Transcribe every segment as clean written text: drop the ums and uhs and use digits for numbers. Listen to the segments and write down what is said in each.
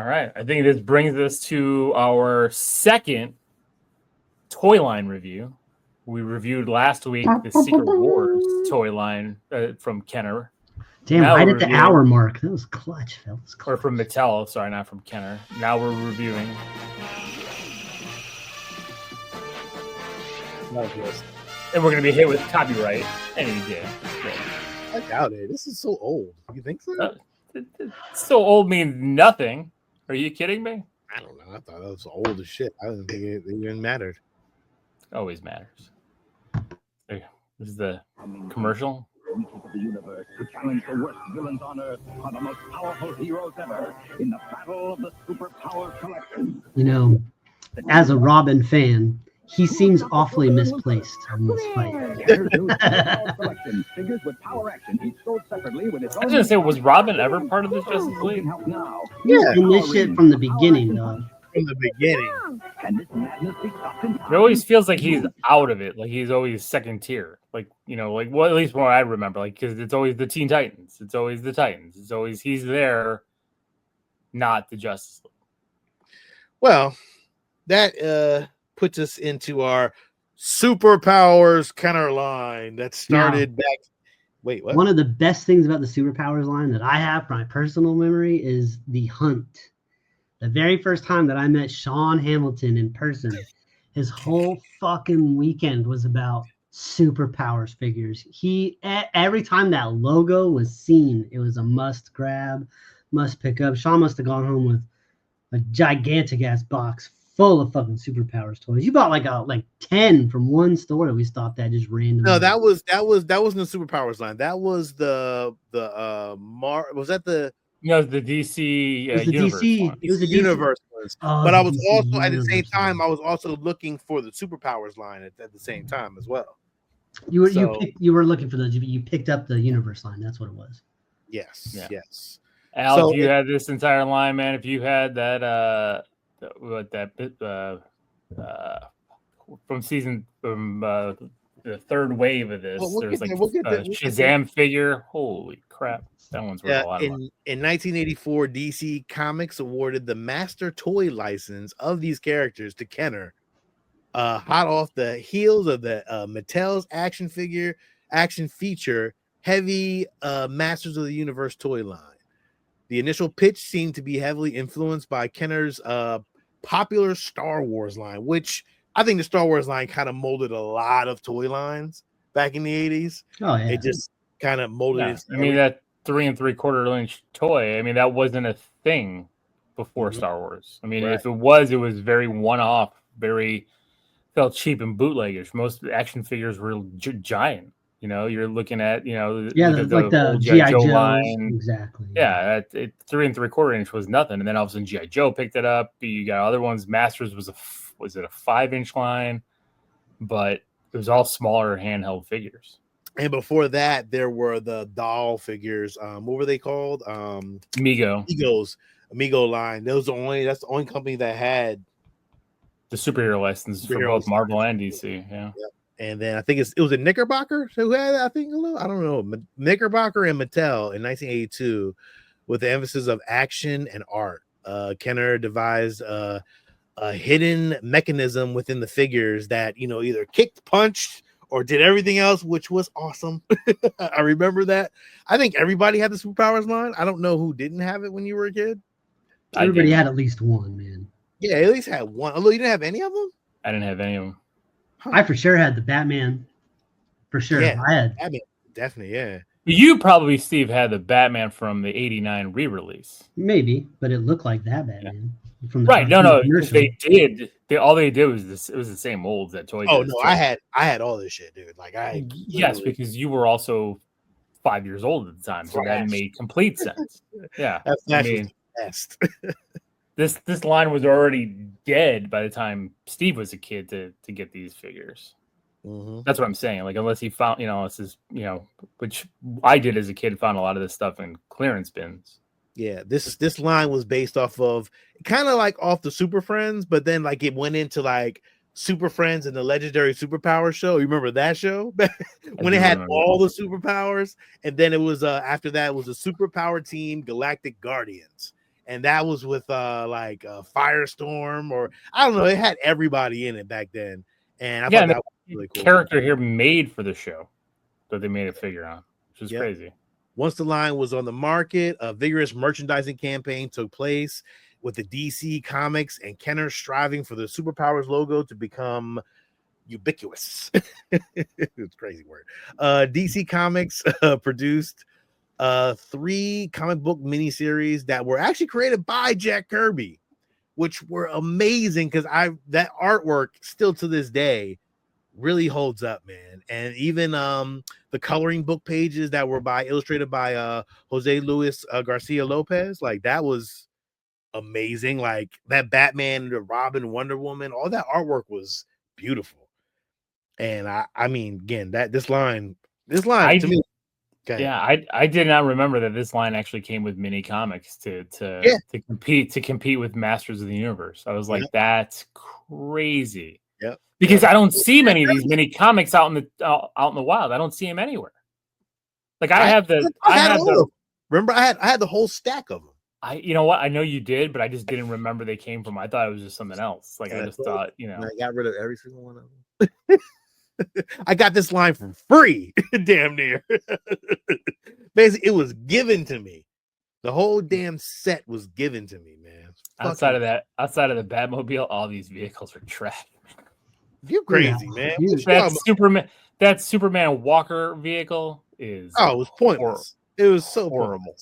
right. I think this brings us to our second toy line review. We reviewed last week the Secret Wars toy line from Kenner. Damn, Now right we're at the reviewing- hour mark. That was clutch, fellas. Or from Mattel. Sorry, not from Kenner. Now we're reviewing. And we're going to be hit with copyright any day. I doubt it. This is so old. You think so? So old means nothing. Are you kidding me? I don't know. I thought that was old as shit. I didn't think it even mattered. Always matters. This is the commercial. Of the universe to challenge the worst villains on Earth are the most powerful heroes ever in the battle of the superpower collection. You know, as a Robin fan, he seems awfully misplaced in this fight. Figures with power action, each sold separately with its I was going to say, was Robin ever part of this Justice League? Yeah, in this shit from the beginning, though. From the beginning. Can this madness be stopped in time? It always feels like he's out of it. Like he's always second tier. Like, you know, like well, at least what I remember. Like, because it's always the Teen Titans. It's always the Titans. It's always he's there, not the Justice League. Well, that puts us into our superpowers Kenner line that started back. Wait, what? One of the best things about the superpowers line that I have from my personal memory is the hunt. The very first time that I met Sean Hamilton in person, his whole fucking weekend was about superpowers figures. Every time that logo was seen, it was a must grab, must pick up. Sean must have gone home with a gigantic ass box full of fucking superpowers toys. You bought like 10 from one store that we stopped at just randomly. No, that wasn't the superpowers line. That was the was that the No, the DC universe. DC. It was the universe ones. Oh, but the I was DC also at the same universe time, one. I was also looking for the superpowers line at the same time as well. You were looking for those. You picked up the universe line. That's what it was. Yes, Yeah. yes. Al, So if you had this entire line, man, if you had that from the third wave of this, Well, we'll there's get like there, we'll get Shazam figure. Holy crap. That one's worth a lot of money. In 1984, DC Comics awarded the master toy license of these characters to Kenner, hot off the heels of the Mattel's action feature heavy Masters of the Universe toy line. The initial pitch seemed to be heavily influenced by Kenner's popular Star Wars line, which I think the Star Wars line kind of molded a lot of toy lines back in the 80s. Oh yeah. It just kind of molded it. I mean, that 3 3/4 inch toy, I mean, that wasn't a thing before Star Wars. I mean, Right. if it was very one-off, very felt cheap and bootleggish. Most action figures were giant. You know, you're looking at, like the old G.I. Joe line. Exactly. Yeah, 3 3/4 inch was nothing, and then all of a sudden G.I. Joe picked it up. You got other ones. Masters was it a 5-inch line, but it was all smaller handheld figures. And before that, there were the doll figures. What were they called? Amigo line. That's the only company that had the superhero license for both Marvel and DC. Yeah. Yep. And then I think it was a Knickerbocker who had, I think, I don't know, Knickerbocker and Mattel in 1982, with the emphasis of action and art. Kenner devised a hidden mechanism within the figures that, either kicked, punched, or did everything else, which was awesome. I remember that. I think everybody had the superpowers line. I don't know who didn't have it when you were a kid. Everybody had at least one, man. Yeah, at least had one. Although you didn't have any of them? I didn't have any of them. I for sure had the Batman. For sure. Yeah, I had Batman. Definitely, yeah. You probably, Steve, had the Batman from the 89 re-release. Maybe, but it looked like that Batman. Yeah. From the right. No, commercial. they did. All they did was this. It was the same molds that toys. Oh, no, I had all this shit, dude. Like Yes, because you were also 5 years old at the time, so that made complete sense. Yeah. That's the best. This line was already dead by the time Steve was a kid to get these figures. Mm-hmm. That's what I'm saying. Like, unless he found, which I did as a kid, found a lot of this stuff in clearance bins. Yeah, this line was based off of kind of like off the Super Friends, but then like it went into like Super Friends and the Legendary Superpower show. You remember that show when it had all the superpowers, and then it was after that it was a Superpower Team Galactic Guardians. and that was with like Firestorm, or I don't know. It had everybody in it back then, and I thought that was really cool. Character here made for the show that they made a figure on, which is crazy. Once the line was on the market, a vigorous merchandising campaign took place with the DC Comics and Kenner striving for the Superpowers logo to become ubiquitous. It's a crazy word. DC Comics produced 3 comic book miniseries that were actually created by Jack Kirby, which were amazing because that artwork still to this day really holds up, man. And even the coloring book pages that were illustrated by Jose Luis Garcia Lopez, like that was amazing. Like that Batman, the Robin, Wonder Woman, all that artwork was beautiful. And I mean, again, this line to me. Okay. Yeah, I did not remember that this line actually came with mini comics to compete with Masters of the Universe. I was like, that's crazy. Yeah, because I don't see many of these mini comics out in the wild. I don't see them anywhere. Like I had the whole stack of them. You know what? I know you did, but I just didn't remember they came from. I thought it was just something else. Like I just thought, I got rid of every single one of them. I got this line for free, damn near. Basically, it was given to me. The whole damn set was given to me, man. Outside of the Batmobile, all these vehicles are trash. You're crazy, man. That Superman Walker vehicle is it was pointless. It was so horrible.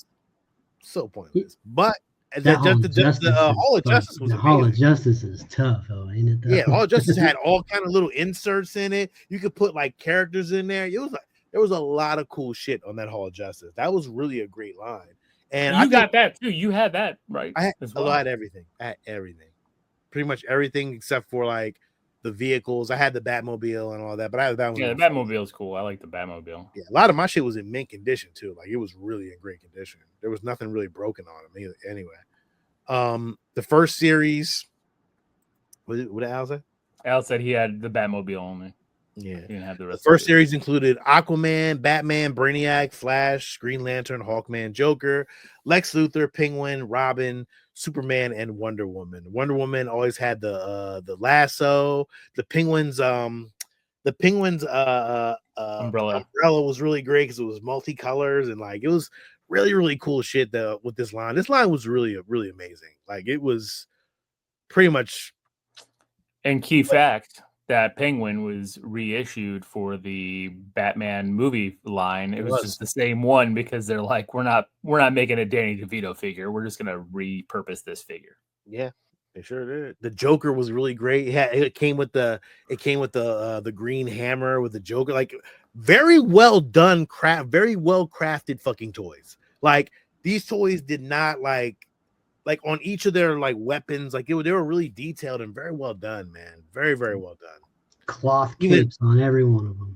So pointless. But the Hall of Justice was the Hall of Justice is tough, ain't it? Yeah, Hall of Justice had all kind of little inserts in it. You could put like characters in there. It was like there was a lot of cool shit on that Hall of Justice. That was really a great line. And you got that too. You had that, right? I had everything. I had everything. Pretty much everything except for like the vehicles. I had the Batmobile and all that, but I had the Batmobile. Yeah, the Batmobile's cool. I like the Batmobile. Yeah, a lot of my shit was in mint condition too. Like it was really in great condition. There was nothing really broken on them either. Anyway, the first series. What did Al say? Al said he had the Batmobile only. Yeah, he didn't have the rest. The first series included Aquaman, Batman, Brainiac, Flash, Green Lantern, Hawkman, Joker, Lex Luthor, Penguin, Robin, Superman, and Wonder Woman. Wonder Woman always had the lasso. The Penguin's umbrella was really great because it was multicolors and like it was really, really cool shit with this line. This line was really, really amazing. Like it was pretty much. And key fact, that Penguin was reissued for the Batman movie line. It was just the same one because they're like, we're not making a Danny DeVito figure. We're just gonna repurpose this figure. Yeah, they sure did. The Joker was really great. It came with the green hammer with the Joker. Like very well done very well crafted fucking toys. Like these toys did not like on each of their like weapons, like they were really detailed and very well done, man. Very, very well done. Cloth capes on every one of them.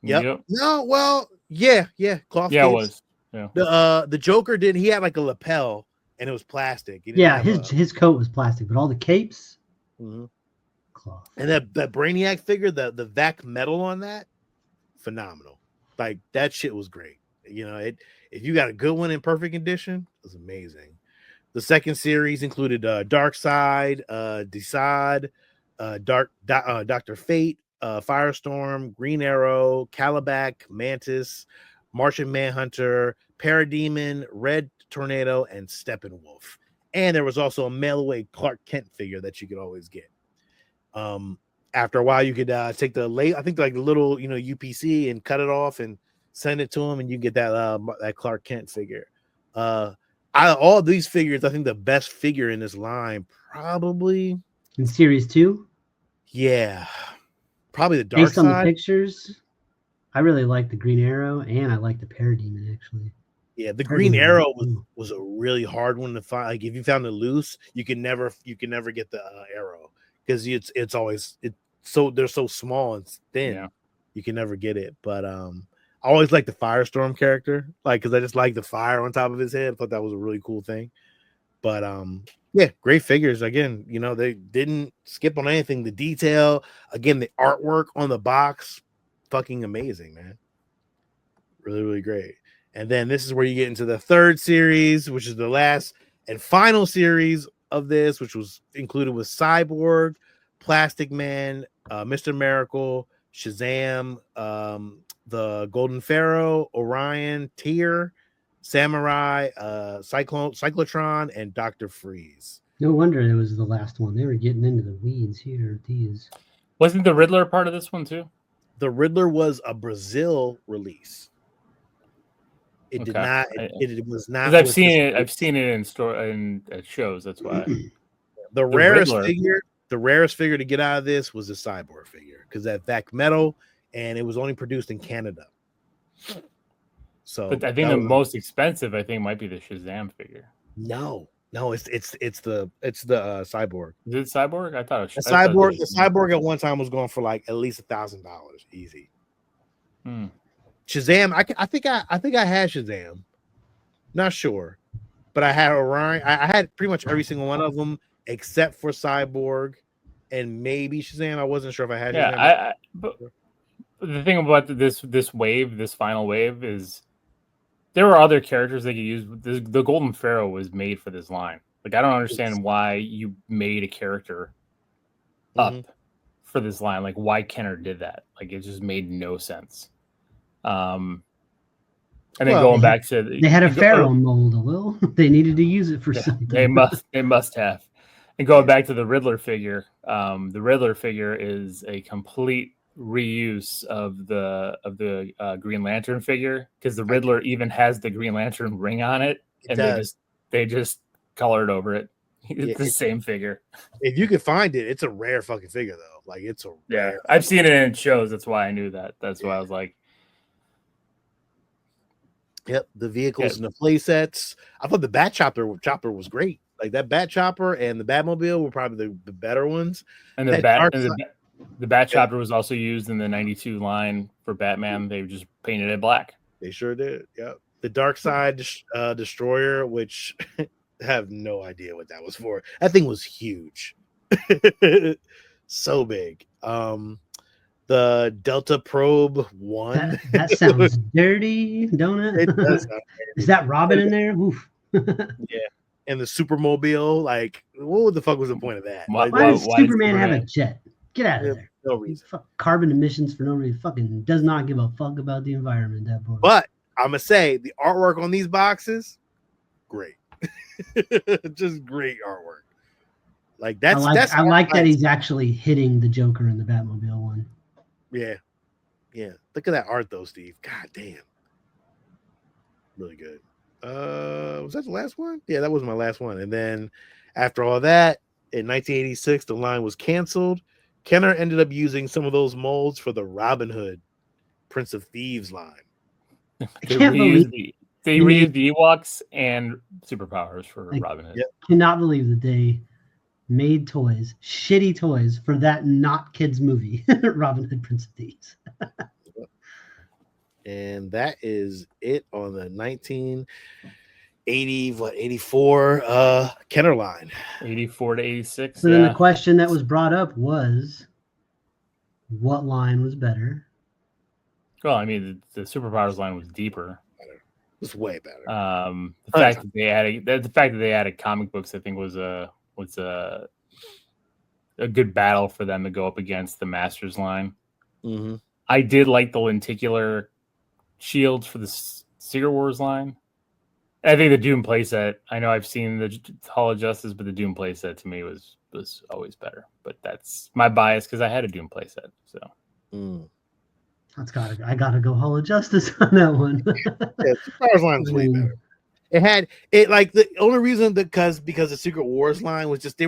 Yep. No, well, yeah, cloth. Yeah, capes. It was. Yeah. The Joker he had like a lapel and it was plastic. His coat was plastic, but all the capes, cloth. And that Brainiac figure, the vac metal on that, phenomenal. Like that shit was great. If you got a good one in perfect condition, it was amazing. The second series included Darkseid, Desaad, Dr. Fate, Firestorm, Green Arrow, Calabac, Mantis, Martian Manhunter, Parademon, Red Tornado, and Steppenwolf. And there was also a mail-away Clark Kent figure that you could always get. After a while, you could take the little UPC and cut it off and send it to him, and you get that Clark Kent figure. All these figures, I think the best figure in this line probably in series 2. Yeah, probably the Darkseid. Based on the pictures, I really like the Green Arrow, and I like the Parademon actually. Yeah, the Green Arrow was a really hard one to find. Like if you found it loose, you can never get the arrow because it's always they're so small and thin. Yeah. You can never get it. But I always like the Firestorm character, like because I just like the fire on top of his head. I thought that was a really cool thing. But yeah, great figures. Again, they didn't skip on anything. The detail, again, the artwork on the box, fucking amazing, man. Really, really great. And then this is where you get into the third series, which is the last And final series of this, which was included with Cyborg, Plastic Man, Mr. Miracle, Shazam, the Golden Pharaoh, Orion, Tyr, Samurai, Cyclotron, and Dr. Freeze. No wonder it was the last one. They were getting into the weeds here. These. Wasn't the Riddler part of this one too? The Riddler was a Brazil release. It did not. It was not. I've seen it. I've seen it in store and at shows. That's why. The rarest figure. The rarest figure to get out of this was the Cyborg figure because that back metal, and it was only produced in Canada. So, but I think the most expensive, I think, might be the Shazam figure. No, it's the Cyborg. Is it Cyborg? I thought it was the Cyborg. The Cyborg at one time was going for like at least $1,000 easy. Shazam, I think I had Shazam. Not sure, but I had Orion. I had pretty much every single one of them except for Cyborg and maybe Shazam. I wasn't sure if I had. Yeah, but the thing about this final wave is there were other characters they could use. The Golden Pharaoh was made for this line. Like, I don't understand why you made a character up for this line. Like, why Kenner did that. Like, it just made no sense. And then going back to they had a Pharaoh mold, Will. They needed to use it for something. They must have. And going back to the Riddler figure, the Riddler figure is a complete reuse of the Green Lantern figure because the Riddler even has the Green Lantern ring on it, and they just colored over it. It's the same figure. If you could find it, it's a rare fucking figure though. Like it's a rare. I've seen it in shows. That's why I knew that. That's why I was like. Yep, the vehicles and the play sets. I thought the Bat Chopper was great. Like that Bat Chopper and the Batmobile were probably the better ones. And the Bat Chopper was also used in the 92 line for Batman. They just painted it black. They sure did. Yep. The Dark Side Destroyer, which I have no idea what that was for. That thing was huge. So big. The Delta Probe 1. That sounds dirty, don't it? It does sound dirty. Is that Robin in there? Oof. Yeah. And the Supermobile, like, what the fuck was the point of that? Why does Superman have a jet? Get out of there. No reason. Carbon emissions for no reason. Fucking does not give a fuck about the environment, that boy. But I'm going to say the artwork on these boxes, great. Just great artwork. Like, I like that he's actually hitting the Joker in the Batmobile one. Yeah. Look at that art though, Steve. God damn. Really good. Was that the last one? Yeah, that was my last one. And then after all that, in 1986, the line was canceled. Kenner ended up using some of those molds for the Robin Hood Prince of Thieves line. They reused the Ewoks and superpowers for Robin Hood. Yep. Cannot believe that they made toys, shitty toys, for that not kids movie, Robin Hood Prince of Thieves. And that is it on the 1984 Kenner line. 84 to 86. So then the question that was brought up was, what line was better? Well, I mean, the superpowers line was deeper. It was way better. The fact that they added comic books, I think, was a good battle for them to go up against the Masters line. Mm-hmm. I did like the lenticular shields for the Secret Wars line. I think the Doom playset, I know I've seen the Hall of Justice, but the Doom playset to me was always better. But that's my bias because I had a Doom playset. So I gotta go Hall of Justice on that one. Yeah, Superpowers line was way better. The only reason because the Secret Wars line was just they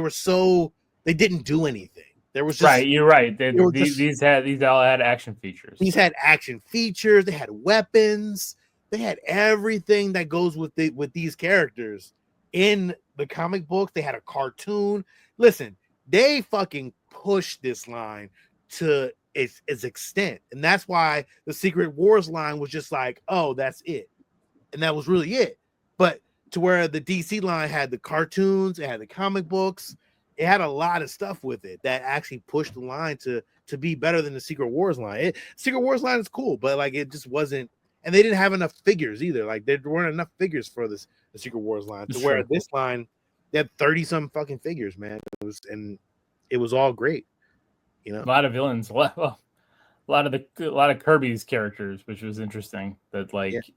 didn't do anything. There was just right. You're right. These all had action features. These had action features. They had weapons. They had everything that goes with these characters in the comic book. They had a cartoon. Listen, they fucking pushed this line to its extent, and that's why the Secret Wars line was just like, oh, that's it, and that was really it. But to where the DC line had the cartoons, it had the comic books. It had a lot of stuff with it that actually pushed the line to be better than the Secret Wars line. Secret Wars line is cool, but like it just wasn't and they didn't have enough figures either. Like there weren't enough figures for the Secret Wars line. To where this line, they had 30-some fucking figures, man. It was all great. You know, a lot of villains. A lot of Kirby's characters, which was interesting. That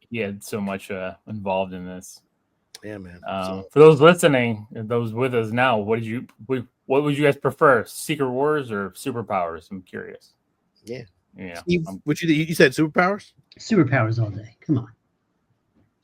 he had so much involved in this. Yeah, man. For those listening, and those with us now, what would you guys prefer, Secret Wars or Superpowers? I'm curious. Yeah. Steve, what you said? Superpowers? Superpowers all day. Come on.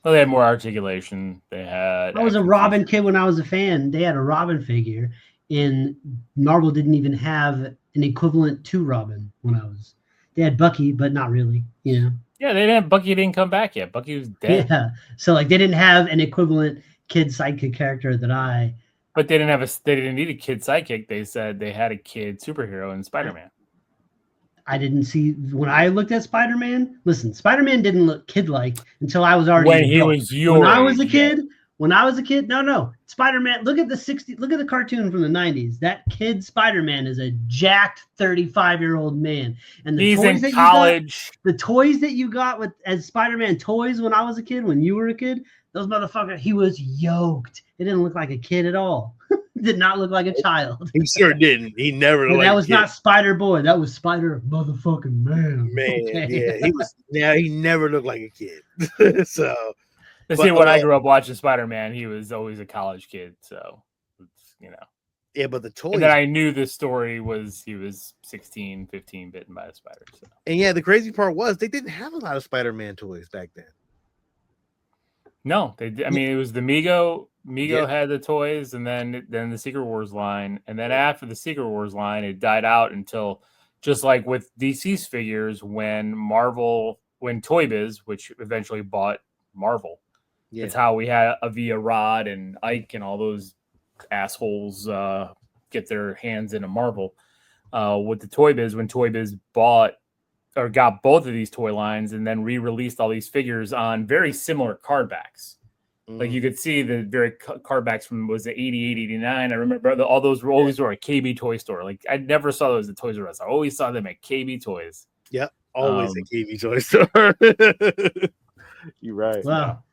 Well, they had more articulation. They had. I was a Robin kid when I was a fan. They had a Robin figure, and Marvel didn't even have an equivalent to Robin when I was. They had Bucky, but not really. You know. Yeah, they didn't. Bucky didn't come back yet. Bucky was dead. Yeah, so they didn't have an equivalent kid sidekick character that I. But they didn't need a kid sidekick. They said they had a kid superhero in Spider-Man. I didn't see when I looked at Spider-Man. Listen, Spider-Man didn't look kid-like until I was already when he was your. When I was a kid. When I was a kid, no, Spider-Man. Look at the cartoon from the 90s. That kid Spider-Man is a jacked 35-year-old man, and he's in college. The toys that you got as Spider-Man toys when I was a kid, when you were a kid, those motherfuckers. He was yoked. It didn't look like a kid at all. Did not look like a child. He sure didn't. He never. And that was not Spider Boy. That was Spider motherfucking Man. Man, okay. Yeah, he was. Yeah, he never looked like a kid. So. See, when I grew up watching Spider-Man, he was always a college kid. So, Yeah, but the toys. And then I knew the story was he was 16, 15, bitten by a spider. So. And yeah, the crazy part was they didn't have a lot of Spider-Man toys back then. No, they. I mean, it was the Mego. Mego had the toys, and then the Secret Wars line, and then after the Secret Wars line, it died out until, just like with DC's figures, when Toy Biz, which eventually bought Marvel. Yeah. It's how we had Avia Rod and Ike and all those assholes get their hands into Marvel. With the Toy Biz, when Toy Biz got both of these toy lines and then re-released all these figures on very similar card backs. Like you could see the very card backs from was it 88, 89. I remember all those were always were a KB Toy Store. Like I never saw those at Toys R Us. I always saw them at KB Toys. Yep, always at KB Toy Store. You're right. Wow.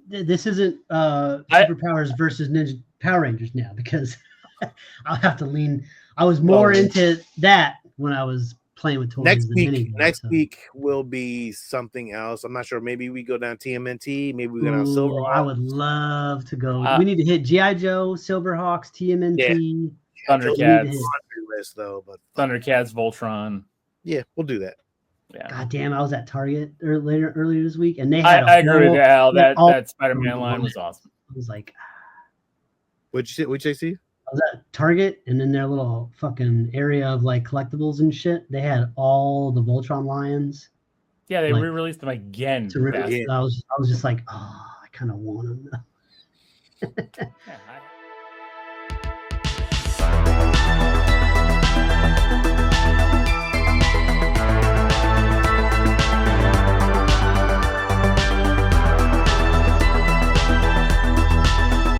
This isn't Superpowers versus Ninja Power Rangers now, because I'll have to lean. I was more into that when I was playing with toys. Next week will be something else. I'm not sure. Maybe we go down TMNT. Maybe we go down Silverhawks. I would love to go. We need to hit G.I. Joe, Silverhawks, TMNT. Thundercats. List, though, but Thundercats, Voltron. Yeah, we'll do that. Yeah. God damn, I was at Target earlier this week, and they had. I agree with Al. That Spider-Man line was awesome. I was like, what'd you see? I was at Target, and in their little fucking area of like collectibles and shit, they had all the Voltron lions. Yeah, they re-released them again. I was just like, oh, I kind of want them.